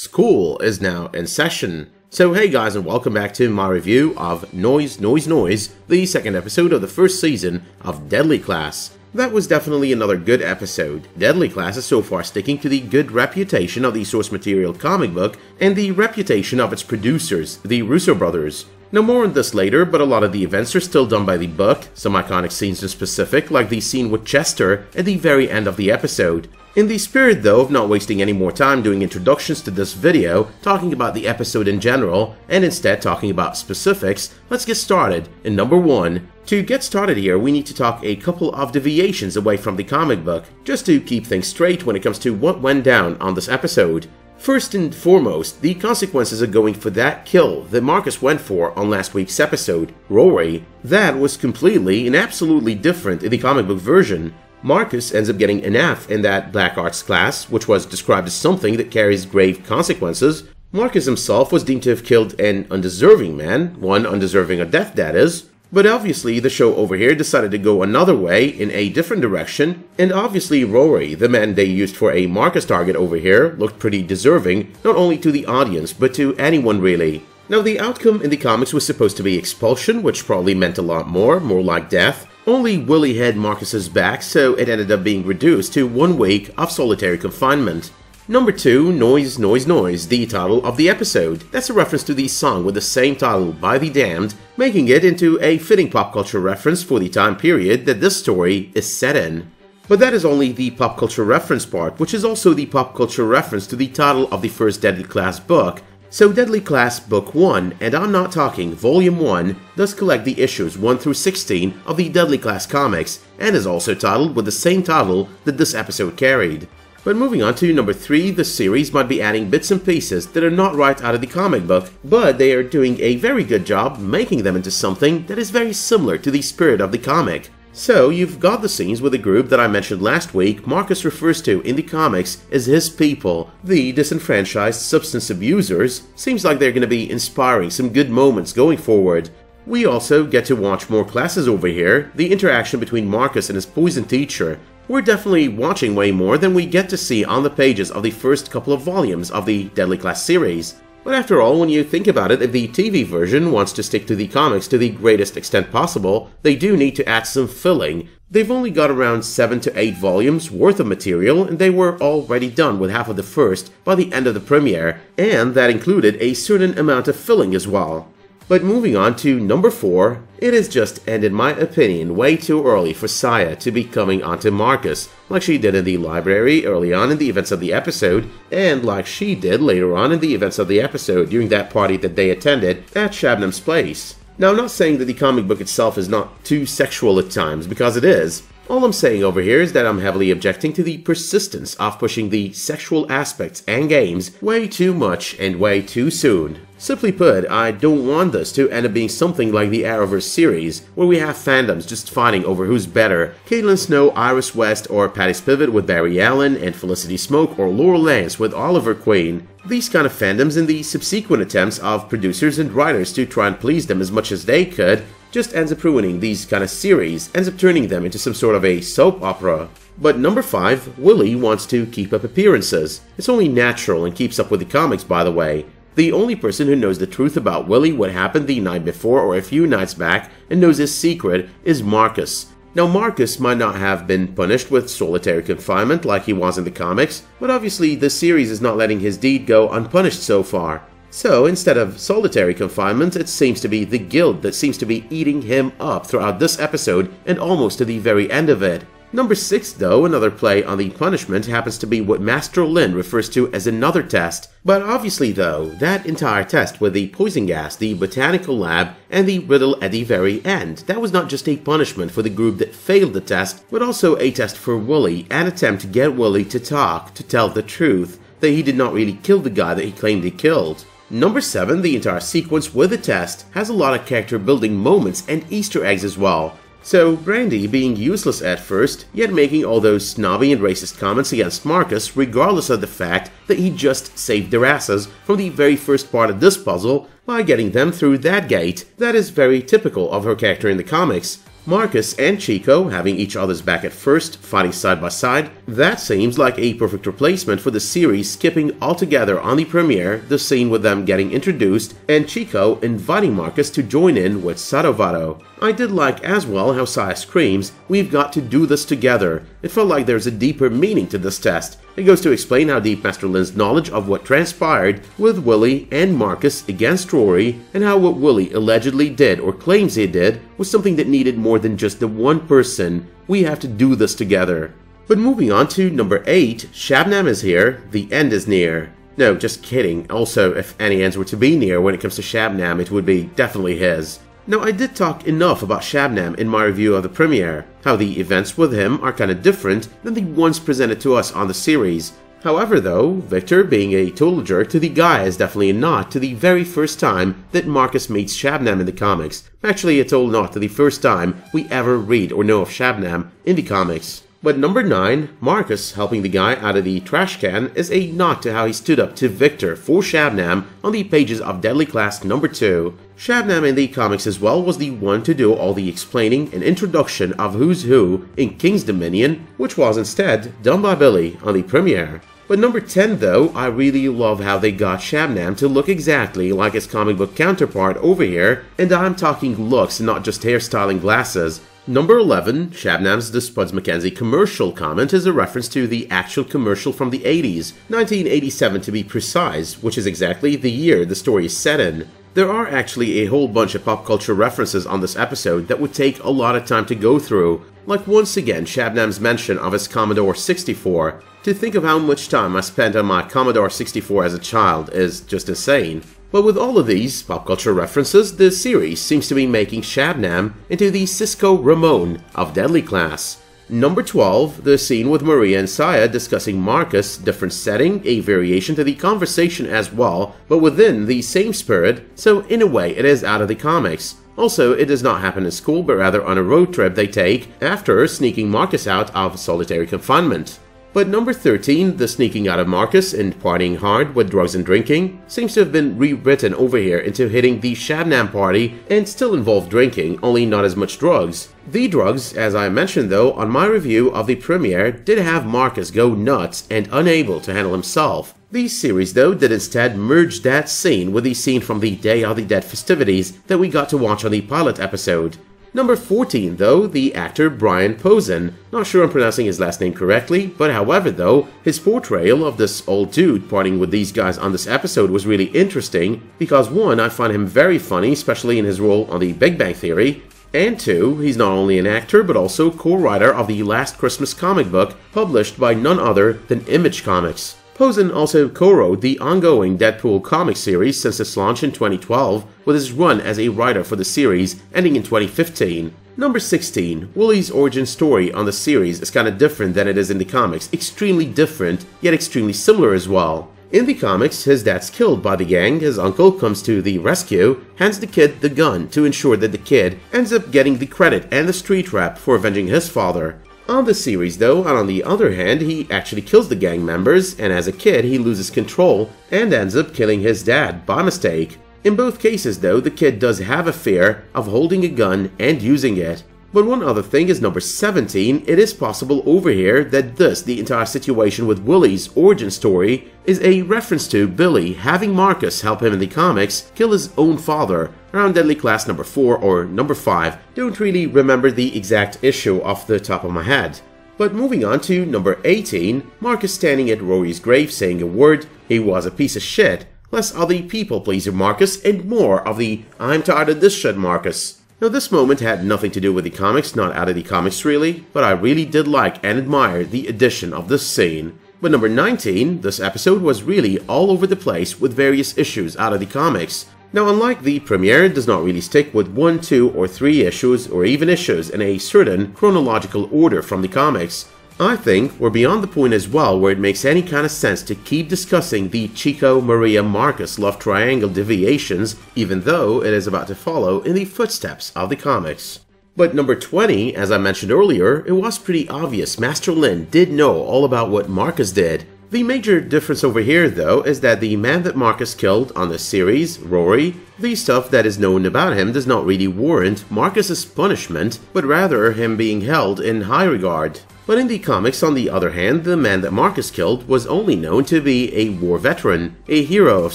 School is now in session. So hey guys, and welcome back to my review of Noise, the second episode of the first season of Deadly Class. That was definitely another good episode. Deadly Class is so far sticking to the good reputation of the source material comic book and the reputation of its producers, the Russo brothers. Now more on this later, but a lot of the events are still done by the book, some iconic scenes in specific, like the scene with Chester at the very end of the episode. In the spirit though of not wasting any more time doing introductions to this video, talking about the episode in general, and instead talking about specifics, let's get started in number 1. To get started here, we need to talk a couple of deviations away from the comic book, just to keep things straight when it comes to what went down on this episode. First and foremost, the consequences of going for that kill that Marcus went for on last week's episode, Rory. That was completely and absolutely different in the comic book version. Marcus ends up getting an F in that Black Arts class, which was described as something that carries grave consequences. Marcus himself was deemed to have killed an undeserving man, one undeserving of death that is. But obviously the show over here decided to go another way in a different direction, and obviously Rory, the man they used for a Marcus target over here, looked pretty deserving, not only to the audience, but to anyone really. Now the outcome in the comics was supposed to be expulsion, which probably meant a lot more like death. Only Willie had Marcus's back, so it ended up being reduced to 1 week of solitary confinement. Number 2, Noise, the title of the episode. That's a reference to the song with the same title by The Damned, making it into a fitting pop culture reference for the time period that this story is set in. But that is only the pop culture reference part, which is also the pop culture reference to the title of the first Deadly Class book. So Deadly Class Book 1, and I'm not talking Volume 1, does collect the issues 1 through 16 of the Deadly Class comics, and is also titled with the same title that this episode carried. But moving on to number 3, the series might be adding bits and pieces that are not right out of the comic book, but they are doing a very good job making them into something that is very similar to the spirit of the comic. So you've got the scenes with the group that I mentioned last week Marcus refers to in the comics as his people, the disenfranchised substance abusers. Seems like they're going to be inspiring some good moments going forward. We also get to watch more classes over here, the interaction between Marcus and his poison teacher. We're definitely watching way more than we get to see on the pages of the first couple of volumes of the Deadly Class series. But after all, when you think about it, if the TV version wants to stick to the comics to the greatest extent possible, they do need to add some filling. They've only got around 7 to 8 volumes worth of material, and they were already done with half of the first by the end of the premiere, and that included a certain amount of filling as well. But moving on to number 4, it is just, and in my opinion, way too early for Saya to be coming onto Marcus, like she did in the library early on in the events of the episode, and like she did later on in the events of the episode during that party that they attended at SHABNAM'S place. Now I'm not saying that the comic book itself is not too sexual at times, because it is. All I'm saying over here is that I'm heavily objecting to the persistence of pushing the sexual aspects and games way too much and way too soon. Simply put, I don't want this to end up being something like the Arrowverse series, where we have fandoms just fighting over who's better, Caitlin Snow, Iris West, or Patty Spivot with Barry Allen, and Felicity Smoke or Laurel Lance with Oliver Queen. These kind of fandoms and the subsequent attempts of producers and writers to try and please them as much as they could just ends up ruining these kind of series, ends up turning them into some sort of a soap opera. But number 5, Willie wants to keep up appearances. It's only natural and keeps up with the comics, by the way. The only person who knows the truth about Willie, what happened the night before or a few nights back, and knows his secret is Marcus. Now Marcus might not have been punished with solitary confinement like he was in the comics, but obviously the series is not letting his deed go unpunished so far. So instead of solitary confinement, it seems to be the guild that seems to be eating him up throughout this episode and almost to the very end of it. Number 6 though, another play on the punishment, happens to be what Master Lynn refers to as another test. But obviously though, that entire test with the poison gas, the botanical lab, and the riddle at the very end, that was not just a punishment for the group that failed the test, but also a test for Willie, an attempt to get Willie to talk, to tell the truth, that he did not really kill the guy that he claimed he killed. Number 7, the entire sequence with the test, has a lot of character building moments and Easter eggs as well. So Brandy being useless at first, yet making all those snobby and racist comments against Marcus regardless of the fact that he just saved their asses from the very first part of this puzzle by getting them through that gate. That is very typical of her character in the comics. Marcus and Chico having each other's back at first, fighting side by side, that seems like a perfect replacement for the series skipping altogether on the premiere the scene with them getting introduced and Chico inviting Marcus to join in with Sadovado. I did like as well how Saya screams, "We've got to do this together." It felt like there's a deeper meaning to this test. It goes to explain how deep Master Lynn's knowledge of what transpired with Willie and Marcus against Rory, and how what Willie allegedly did or claims he did was something that needed more than just the one person. We have to do this together. But moving on to number 8, Shabnam is here, the end is near. No, just kidding. Also, if any ends were to be near when it comes to Shabnam, it would be definitely his. Now, I did talk enough about Shabnam in my review of the premiere, how the events with him are kinda different than the ones presented to us on the series. However though, Victor being a total jerk to the guy is definitely a nod to the very first time that Marcus meets Shabnam in the comics. Actually, a total nod to the first time we ever read or know of Shabnam in the comics. But number 9, Marcus helping the guy out of the trash can, is a nod to how he stood up to Victor for Shabnam on the pages of Deadly Class number 2. Shabnam in the comics as well was the one to do all the explaining and introduction of who's who in King's Dominion, which was instead done by Billy on the premiere. But number 10 though, I really love how they got Shabnam to look exactly like his comic book counterpart over here, and I'm talking looks and not just hairstyle and glasses. Number 11, Shabnam's The Spuds MacKenzie commercial comment is a reference to the actual commercial from the 80s, 1987 to be precise, which is exactly the year the story is set in. There are actually a whole bunch of pop culture references on this episode that would take a lot of time to go through, like once again Shabnam's mention of his Commodore 64. To think of how much time I spent on my Commodore 64 as a child is just insane. But with all of these pop culture references, the series seems to be making Shabnam into the Cisco Ramon of Deadly Class. Number 12, the scene with Maria and Saya discussing Marcus, different setting, a variation to the conversation as well, but within the same spirit, so in a way it is out of the comics. Also, it does not happen in school, but rather on a road trip they take after sneaking Marcus out of solitary confinement. But number 13, the sneaking out of Marcus and partying hard with drugs and drinking, seems to have been rewritten over here into hitting the Shabnam party and still involve drinking, only not as much drugs. The drugs, as I mentioned though on my review of the premiere, did have Marcus go nuts and unable to handle himself. The series though did instead merge that scene with the scene from the Day of the Dead festivities that we got to watch on the pilot episode. Number 14 though, the actor Brian POSEHN. Not sure I'm pronouncing his last name correctly, but however though, his portrayal of this old dude partying with these guys on this episode was really interesting, because 1, I find him very funny, especially in his role on the Big Bang Theory, and 2, he's not only an actor but also co-writer of the Last Christmas comic book published by none other than Image Comics. POSEHN also co-wrote the ongoing Deadpool comic series since its launch in 2012, with his run as a writer for the series ending in 2015. Number 16, Willie's origin story on the series is kinda different than it is in the comics, extremely different, yet extremely similar as well. In the comics, his dad's killed by the gang, his uncle comes to the rescue, hands the kid the gun to ensure that the kid ends up getting the credit and the street rap for avenging his father. On the series though, and on the other hand, he actually kills the gang members, and as a kid he loses control and ends up killing his dad by mistake. In both cases though, the kid does have a fear of holding a gun and using it. But one other thing is number 17, it is possible over here that the entire situation with Willie's origin story is a reference to Billy having Marcus help him in the comics kill his own father around Deadly Class number 4 or number 5. Don't really remember the exact issue off the top of my head. But moving on to number 18, Marcus standing at Rory's grave saying a word, "He was a piece of shit," less of the people pleaser Marcus and more of the "I'm tired of this shit" Marcus. Now this moment had nothing to do with the comics, not out of the comics really, but I really did like and admire the addition of this scene. But number 19, this episode was really all over the place with various issues out of the comics. Now unlike the premiere, it does not really stick with 1, 2, or 3 issues or even issues in a certain chronological order from the comics. I think we're beyond the point as well where it makes any kind of sense to keep discussing the Chico, Maria, Marcus love triangle deviations, even though it is about to follow in the footsteps of the comics. But number 20, as I mentioned earlier, it was pretty obvious Master Lynn did know all about what Marcus did. The major difference over here, though, is that the man that Marcus killed on the series, Rory, the stuff that is known about him does not really warrant Marcus's punishment, but rather him being held in high regard. But in the comics, on the other hand, the man that Marcus killed was only known to be a war veteran, a hero of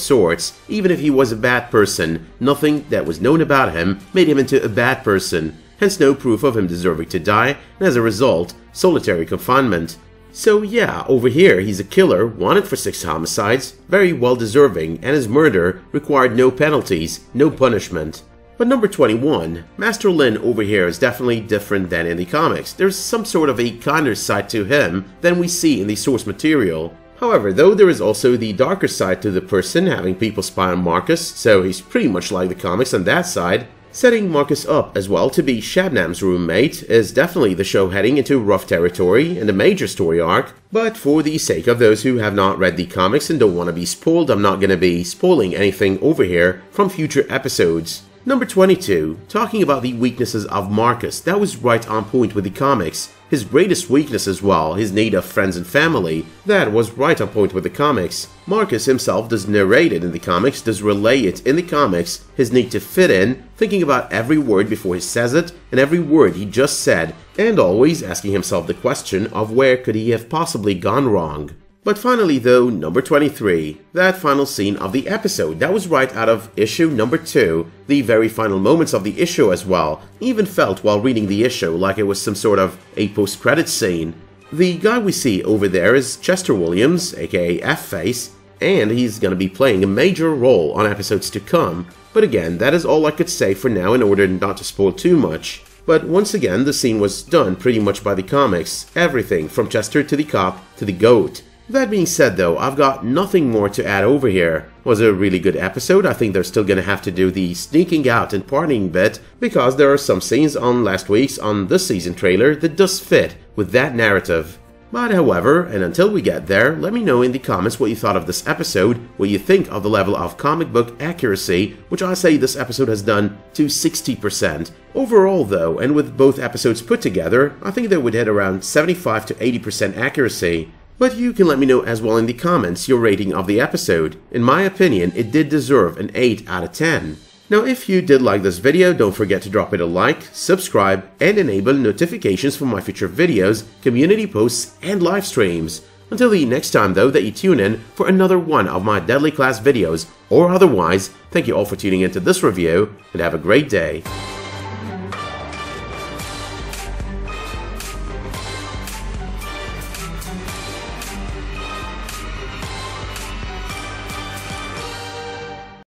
sorts. Even if he was a bad person, nothing that was known about him made him into a bad person, hence no proof of him deserving to die, and as a result, solitary confinement. So yeah, over here he's a killer, wanted for 6 homicides, very well deserving, and his murder required no penalties, no punishment. But number 21, Master Lynn over here is definitely different than in the comics. There's some sort of a kinder side to him than we see in the source material. However, though, there is also the darker side to the person, having people spy on Marcus, so he's pretty much like the comics on that side. Setting Marcus up as well to be SHABNAM'S roommate is definitely the show heading into rough territory in the major story arc, but for the sake of those who have not read the comics and don't want to be spoiled, I'm not going to be spoiling anything over here from future episodes. Number 22, talking about the weaknesses of Marcus, that was right on point with the comics. His greatest weakness as well, his need of friends and family, that was right on point with the comics. Marcus himself does narrate it in the comics, does relay it in the comics, his need to fit in, thinking about every word before he says it, and every word he just said, and always asking himself the question of where could he have possibly gone wrong. But finally though, number 23, that final scene of the episode, that was right out of issue number 2, the very final moments of the issue as well, even felt while reading the issue like it was some sort of a post-credits scene. The guy we see over there is Chester Williams, aka F-Face, and he's gonna be playing a major role on episodes to come. But again, that is all I could say for now in order not to spoil too much. But once again, the scene was done pretty much by the comics, everything from Chester to the cop to the goat. That being said though, I've got nothing more to add over here. It was a really good episode. I think they're still gonna have to do the sneaking out and partying bit, because there are some scenes on last week's on this season trailer that does fit with that narrative. But however, and until we get there, let me know in the comments what you thought of this episode, what you think of the level of comic book accuracy, which I say this episode has done to 60%. Overall though, and with both episodes put together, I think they would hit around 75 to 80% accuracy. But you can let me know as well in the comments your rating of the episode. In my opinion, it did deserve an 8 out of 10. Now if you did like this video, don't forget to drop it a like, subscribe, and enable notifications for my future videos, community posts, and live streams. Until the next time though that you tune in for another one of my Deadly Class videos, or otherwise, thank you all for tuning into this review, and have a great day.